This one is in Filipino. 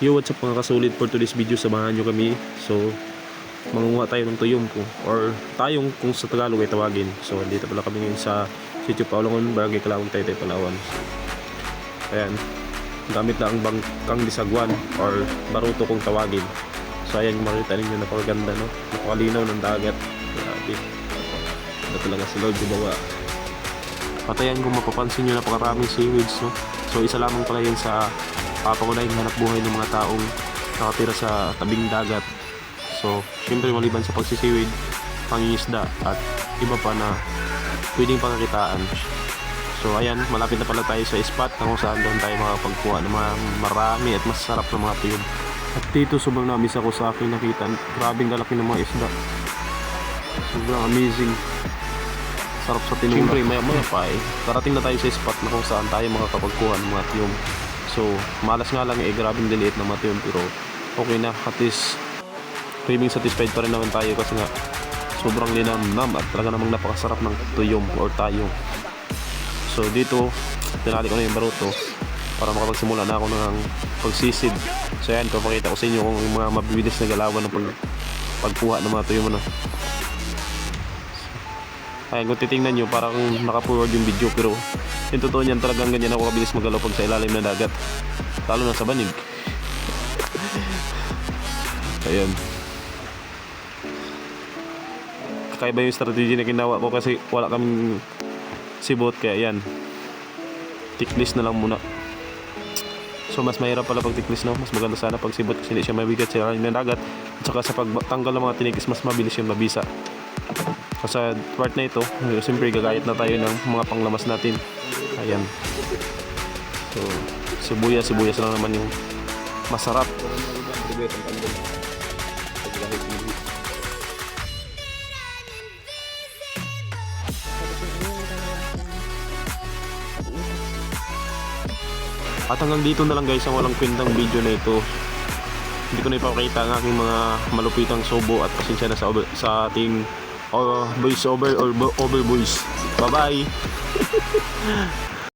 Yo, what's up mga kasulit, for today's video samahan nyo kami. So mangunguha tayo ng tuyompo or tayong kung sa Tagalog ay tawagin. So dito pala kami ngayon sa Sitio Paulangon, Barangay Calawang, Taytay, Palawan. Ayan, gamit na ang bangkang disagwan or baruto kung tawagin. So ayan, makita ninyo, napakaganda, no? Napakalinaw ng dagat. Grabe, na talaga si Lord gumawa. At ayan, kung mapapansin nyo, napakaraming seaweeds, no? So isa lamang pala yun sa papakunay ng hanap buhay ng mga taong nakatira sa tabing dagat. So syempre maliban sa pagsisiwid, pangingisda at iba pa na pwedeng pangkakitaan. So ayan, malapit na pala tayo sa spot na kung saan doon tayo makapagkuha ng mga marami at masarap na mga tuyob. At dito sobrang na-miss ako sa aking nakita. Grabing galaki ng mga isda, sobrang amazing, sarap sa tinula. Siyempre maya pa darating na tayo sa spot na kung saan tayo makakapagkuha ng mga tuyob. So malas nga lang grabing diliit na mga tuyob, pero okay na, at least craving satisfied pa rin naman tayo kasi nga sobrang linamnam at talaga namang napakasarap ng tuyom or tayo. So dito tinali ko na yung baruto para makapagsimula na ako ng pagsisid. So yan, papakita ko sa inyo kung mga mabibilis na galawan ng pagkuha ng mga tuyom, ano. Ayan, kung titingnan nyo parang naka-forward yung video, pero yung totoo niyan, talagang ganyan ako kabilis magalaw pag sa ilalim ng dagat, lalo na sa banig. Ayan, kakaiba yung strategy na ginawa ko kasi wala kaming sibot, kaya yan, ticklish na lang muna. So mas mahirap pala pag ticklish, no? Mas maganda sana pag sibot kasi hindi siya mabigat sa ilalim ng dagat, at saka sa pagtanggal ng mga tinikis mas mabilis yung mabisa. So sa part na ito, siyempre gagayat na tayo ng mga panglamas natin. Ayan, so sibuyas lang naman yung masarap. At hanggang dito na lang guys ang walang kwentang video na ito. Hindi ko na ipapakita ang aking mga malupitang sobo, at pasensya na sa ating voice over or over voice. Bye bye.